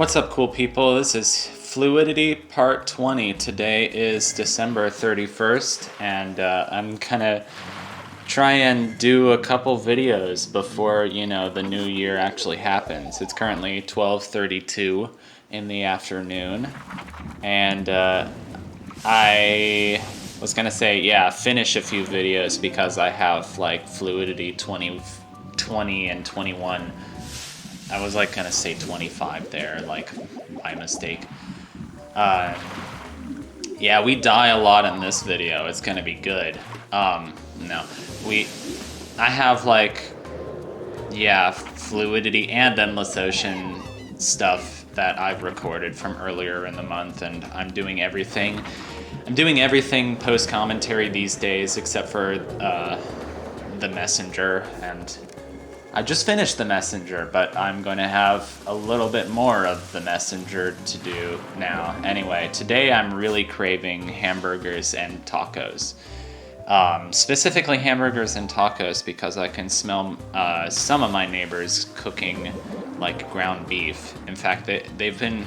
What's up, cool people? This is Fluidity Part 20. Today is December 31st, and I'm gonna try and do a couple videos before, the new year actually happens. It's currently 12:32 in the afternoon, and I was gonna say, finish a few videos because I have, Fluidity 20 and 21. I was gonna say 25 there, by mistake. Yeah, we die a lot in this video. It's gonna be good. No, I have Fluidity and Endless Ocean stuff that I've recorded from earlier in the month, and I'm doing everything. I'm doing everything post commentary these days except for the Messenger, and I just finished the Messenger, but I'm going to have a little bit more of the Messenger to do now. Anyway, today I'm really craving hamburgers and tacos. Specifically hamburgers and tacos because I can smell some of my neighbors cooking ground beef. In fact, they've been,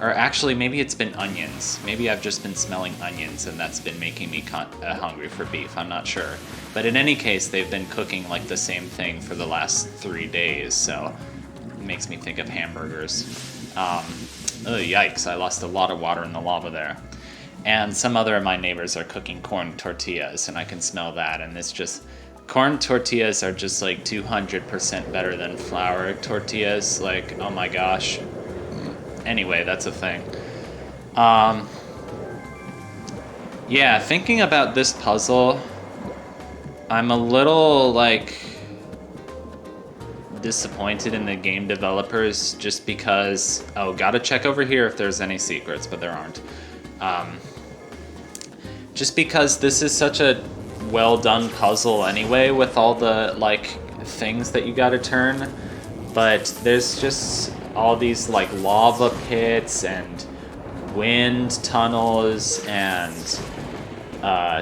or actually maybe it's been onions. Maybe I've just been smelling onions and that's been making me hungry for beef. I'm not sure. But in any case, they've been cooking the same thing for the last 3 days, so it makes me think of hamburgers. Oh, yikes, I lost a lot of water in the lava there. And some other of my neighbors are cooking corn tortillas, and I can smell that, and it's just, corn tortillas are just 200% better than flour tortillas, oh my gosh. Anyway, that's a thing. Yeah, thinking about this puzzle, I'm a little disappointed in the game developers just because, gotta check over here if there's any secrets, but there aren't. Just because this is such a well done puzzle anyway with all the things that you gotta turn, but there's just all these lava pits and wind tunnels and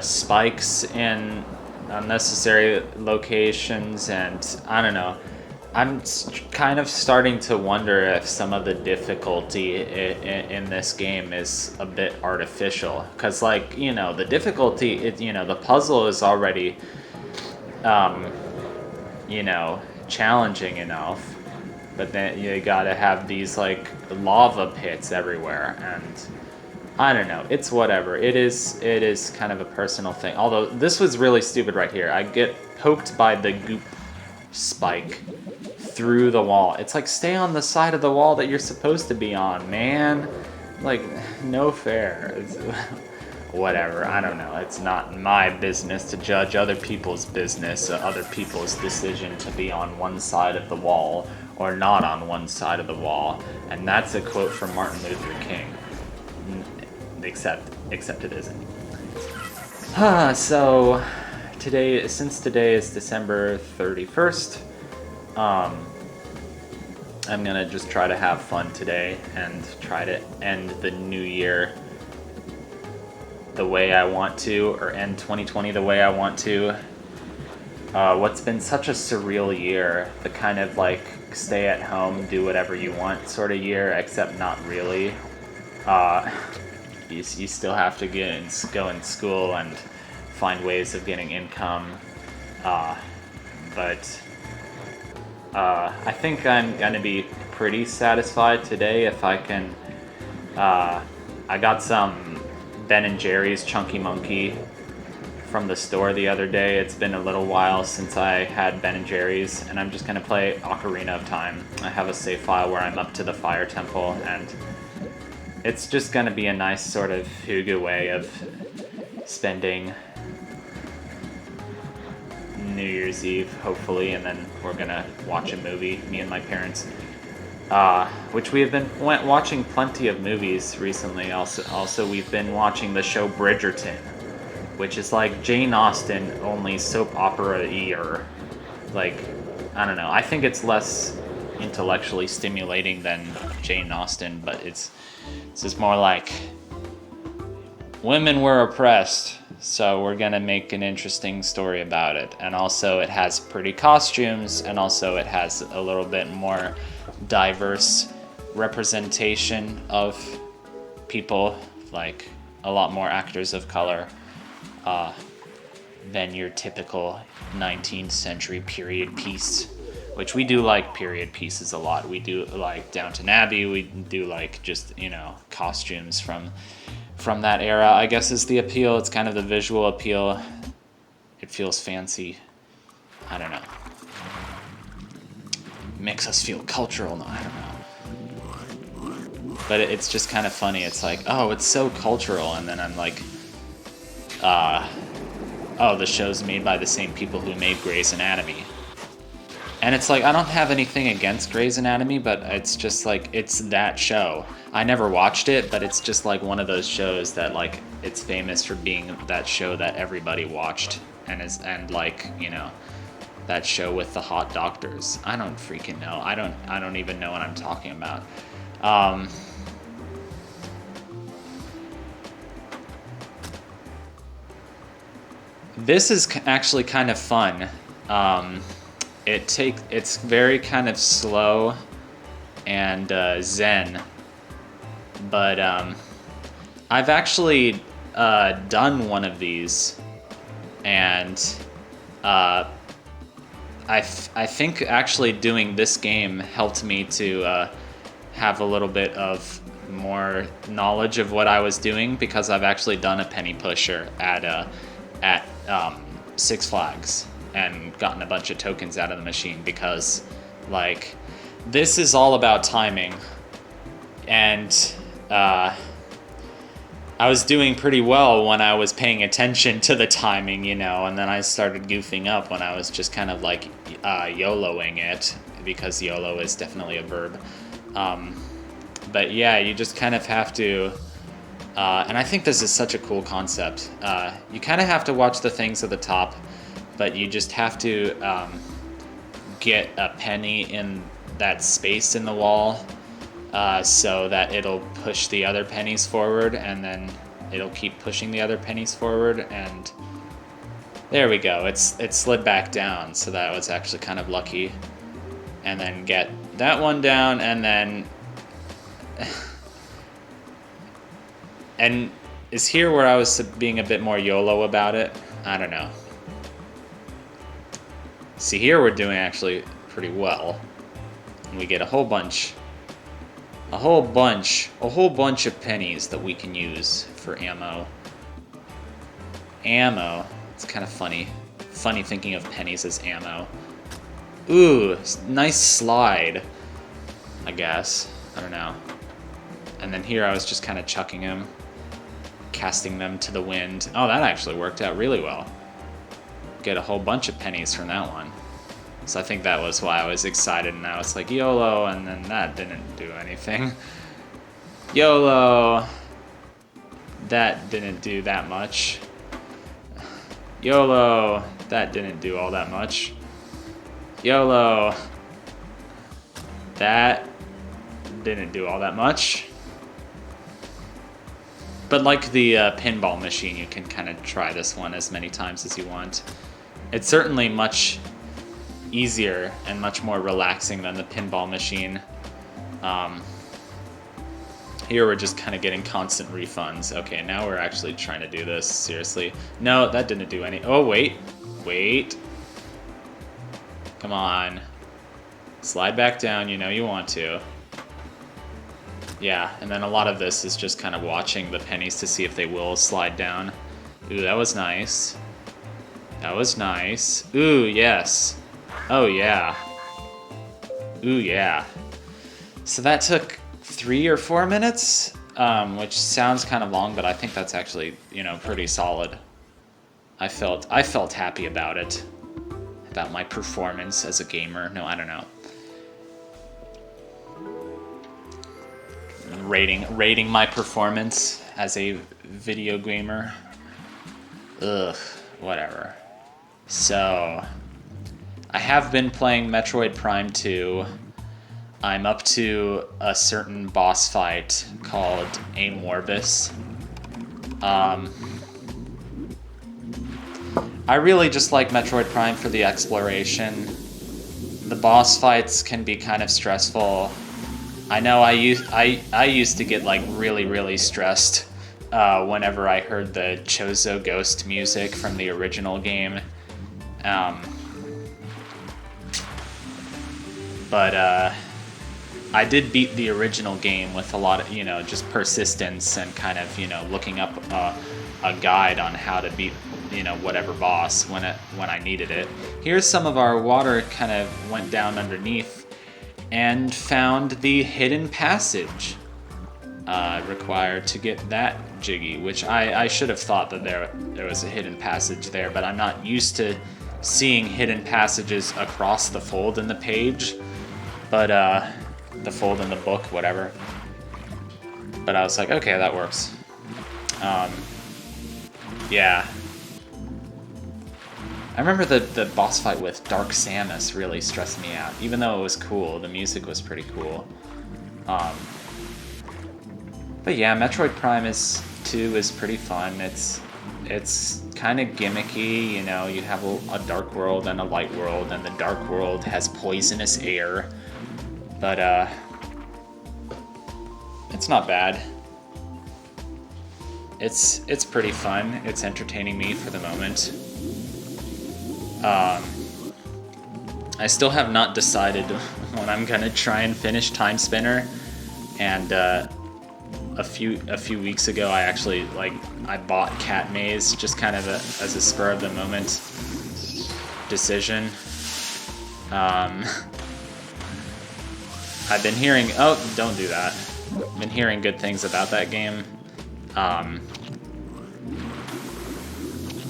spikes in unnecessary locations, and I don't know. I'm kind of starting to wonder if some of the difficulty in this game is a bit artificial, because the difficulty, the puzzle is already challenging enough, but then you gotta have these lava pits everywhere, and I don't know, it's whatever. It is kind of a personal thing, although this was really stupid right here. I get poked by the goop spike through the wall. It's stay on the side of the wall that you're supposed to be on, man. No fair. Whatever, I don't know. It's not my business to judge other people's business, other people's decision to be on one side of the wall or not on one side of the wall. And that's a quote from Martin Luther King. Except it isn't. So since today is December 31st, I'm gonna just try to have fun today and try to end the new year the way I want to, or end 2020 the way I want to. What's been such a surreal year, the kind of stay at home, do whatever you want sort of year, except not really. You still have to go in school and find ways of getting income, but I think I'm gonna be pretty satisfied today if I can. I got some Ben & Jerry's Chunky Monkey from the store the other day. It's been a little while since I had Ben & Jerry's, and I'm just gonna play Ocarina of Time. I have a save file where I'm up to the Fire Temple, and it's just gonna be a nice sort of hygge way of spending New Year's Eve, hopefully, and then we're gonna watch a movie, me and my parents, which we have been watching plenty of movies recently. Also, we've been watching the show Bridgerton, which is Jane Austen, only soap opera-y, or I don't know. I think it's less intellectually stimulating than Jane Austen, but it's just more women were oppressed, so we're gonna make an interesting story about it. And also it has pretty costumes, and also it has a little bit more diverse representation of people, like a lot more actors of color than your typical 19th century period piece, which we do like period pieces a lot. We do like Downton Abbey. We do like just, you know, costumes from that era, I guess, is the appeal. It's kind of the visual appeal. It feels fancy. I don't know. Makes us feel cultural. No, I don't know. But it's just kind of funny. It's like, oh, it's so cultural. And then I'm like, oh, the show's made by the same people who made Grey's Anatomy. And it's like, I don't have anything against Grey's Anatomy, but it's just like, it's that show. I never watched it, but it's just like one of those shows that, like, it's famous for being that show that everybody watched, and like, you know, that show with the hot doctors. I don't freaking know. I don't even know what I'm talking about. This is actually kind of fun. It's very kind of slow and zen, but I've actually done one of these, and I think actually doing this game helped me to have a little bit of more knowledge of what I was doing, because I've actually done a penny pusher at Six Flags and gotten a bunch of tokens out of the machine, because, like, this is all about timing, and I was doing pretty well when I was paying attention to the timing, you know, and then I started goofing up when I was just kind of like YOLOing it, because YOLO is definitely a verb. But yeah, you just kind of have to, and I think this is such a cool concept. You kind of have to watch the things at the top, but you just have to get a penny in that space in the wall, so that it'll push the other pennies forward, and then it'll keep pushing the other pennies forward, and there we go. It slid back down, so that was actually kind of lucky. And then get that one down, and then and is here where I was being a bit more YOLO about it? I don't know. See, here we're doing actually pretty well. And we get a whole bunch of pennies that we can use for ammo. Ammo. It's kind of funny. Funny thinking of pennies as ammo. Ooh, nice slide, I guess. I don't know. And then here I was just kind of chucking them, casting them to the wind. Oh, that actually worked out really well. Get a whole bunch of pennies from that one. So I think that was why I was excited, and I was like, YOLO, and then that didn't do anything. YOLO. That didn't do that much. YOLO. That didn't do all that much. YOLO. That didn't do all that much. But like the pinball machine, you can kind of try this one as many times as you want. It's certainly much easier and much more relaxing than the pinball machine. Here we're just kind of getting constant refunds. Okay, now we're actually trying to do this seriously. No, that didn't do any. Oh, wait. Come on. Slide back down, you know you want to. Yeah, and then a lot of this is just kind of watching the pennies to see if they will slide down. Ooh, that was nice. That was nice. Ooh, yes. Oh, yeah. Ooh, yeah. So that took 3 or 4 minutes, which sounds kind of long, but I think that's actually, you know, pretty solid. I felt happy about it, about my performance as a gamer. No, I don't know. Rating my performance as a video gamer. Ugh, whatever. So, I have been playing Metroid Prime 2. I'm up to a certain boss fight called Amorbis. I really just like Metroid Prime for the exploration. The boss fights can be kind of stressful. I know I used to get like really stressed whenever I heard the Chozo Ghost music from the original game. But I did beat the original game with a lot of, just persistence and kind of, looking up a guide on how to beat, whatever boss when I needed it. Here's some of our water kind of went down underneath and found the hidden passage required to get that jiggy, which I should have thought that there was a hidden passage there, but I'm not used to seeing hidden passages across the fold in the page, but the fold in the book, whatever. But I was like, okay, that works. Yeah. I remember the boss fight with Dark Samus really stressed me out. Even though it was cool, the music was pretty cool. But yeah, Metroid Prime 2 is pretty fun. It's kind of gimmicky, you have a dark world and a light world, and the dark world has poisonous air. But it's not bad. It's pretty fun. It's entertaining me for the moment. I still have not decided when I'm gonna try and finish Time Spinner, and a few weeks ago I actually I bought Cat Maze just kind of as a spur of the moment decision. I've been hearing don't do that. I've been hearing good things about that game.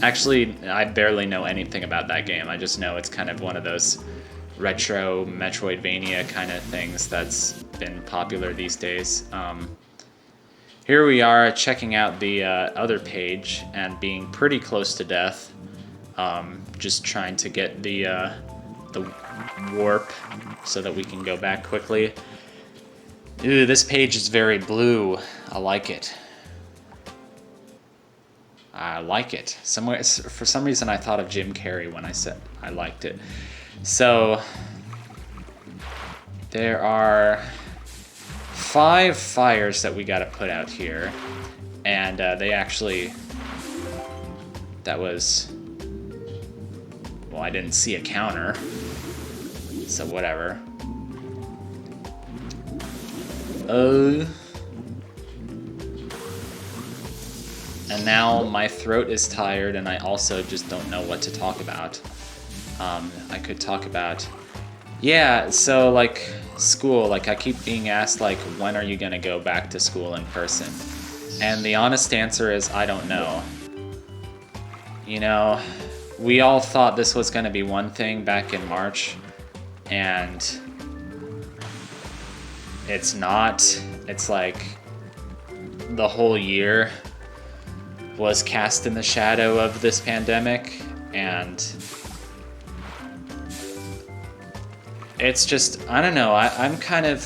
Actually, I barely know anything about that game. I just know it's kind of one of those retro Metroidvania kind of things that's been popular these days. Here we are checking out the other page and being pretty close to death. Just trying to get the warp so that we can go back quickly. Ooh, this page is very blue. I like it. I like it. For some reason, I thought of Jim Carrey when I said I liked it. So, there are 5 fires that we gotta put out here. And they actually... That was... Well, I didn't see a counter. So, whatever. And now my throat is tired, and I also just don't know what to talk about. I could talk about... Yeah, so, school. I keep being asked, when are you gonna go back to school in person? And the honest answer is, I don't know. We all thought this was gonna be one thing back in March, and... It's not. It's the whole year was cast in the shadow of this pandemic, and it's just, I don't know, I'm kind of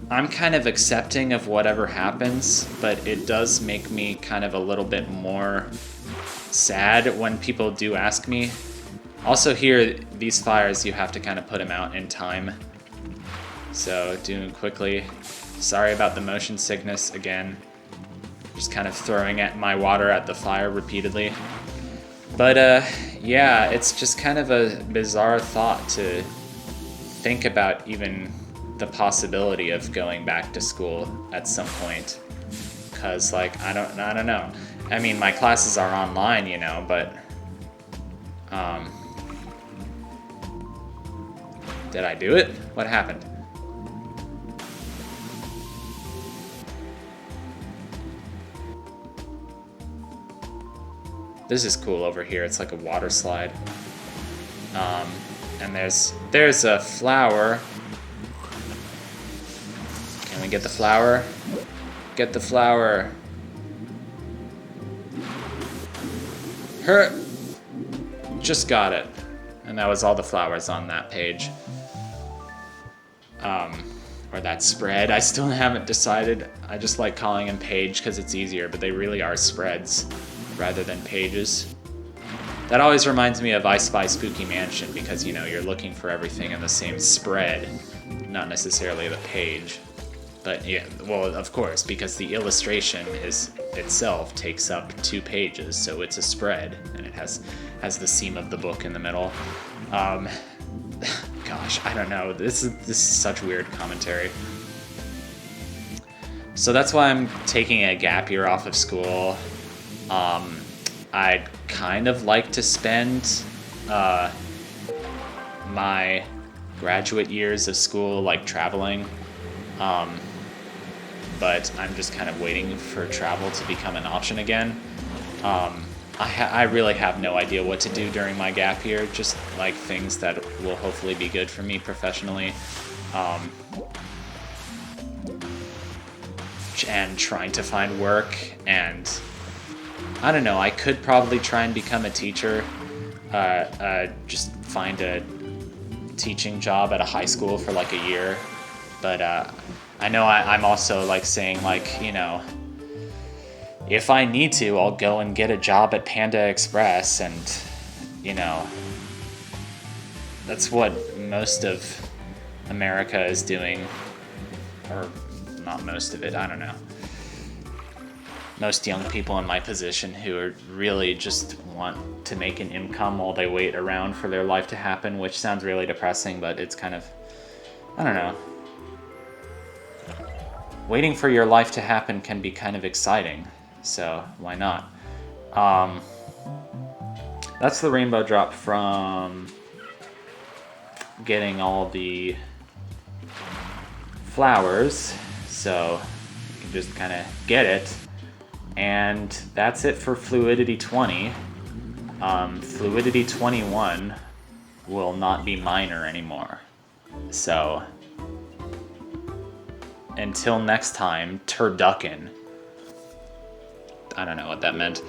I'm kind of accepting of whatever happens, but it does make me kind of a little bit more sad when people do ask me. Also here, these fires, you have to kind of put them out in time. So, doing quickly. Sorry about the motion sickness again. Just kind of throwing my water at the fire repeatedly. But, yeah, it's just kind of a bizarre thought to think about even the possibility of going back to school at some point. Because, I don't know. I mean, my classes are online, but... Did I do it? What happened? This is cool over here. It's like a water slide. And there's a flower. Can we get the flower? Get the flower. Just got it. And that was all the flowers on that page. Or that spread. I still haven't decided. I just like calling them page because it's easier, but they really are spreads rather than pages. That always reminds me of I Spy Spooky Mansion, because, you know, you're looking for everything in the same spread, not necessarily the page. But yeah, well, of course, because the illustration is itself takes up 2 pages, so it's a spread, and it has the seam of the book in the middle. Gosh, I don't know. This is such weird commentary. So that's why I'm taking a gap year off of school. I'd kind of like to spend my graduate years of school like traveling, but I'm just kind of waiting for travel to become an option again. I really have no idea what to do during my gap year, just like things that will hopefully be good for me professionally. And trying to find work, and I don't know, I could probably try and become a teacher, just find a teaching job at a high school for like a year, but I know I'm also like saying, like, you know, if I need to, I'll go and get a job at Panda Express, and, you know, that's what most of America is doing, or not most of it, I don't know. Most young people in my position who are really just want to make an income while they wait around for their life to happen, which sounds really depressing, but it's kind of, I don't know. Waiting for your life to happen can be kind of exciting, so why not? That's the rainbow drop from getting all the flowers, so you can just kind of get it. And that's it for Fluidity 20. Fluidity 21 will not be minor anymore. So, until next time, turducken. I don't know what that meant.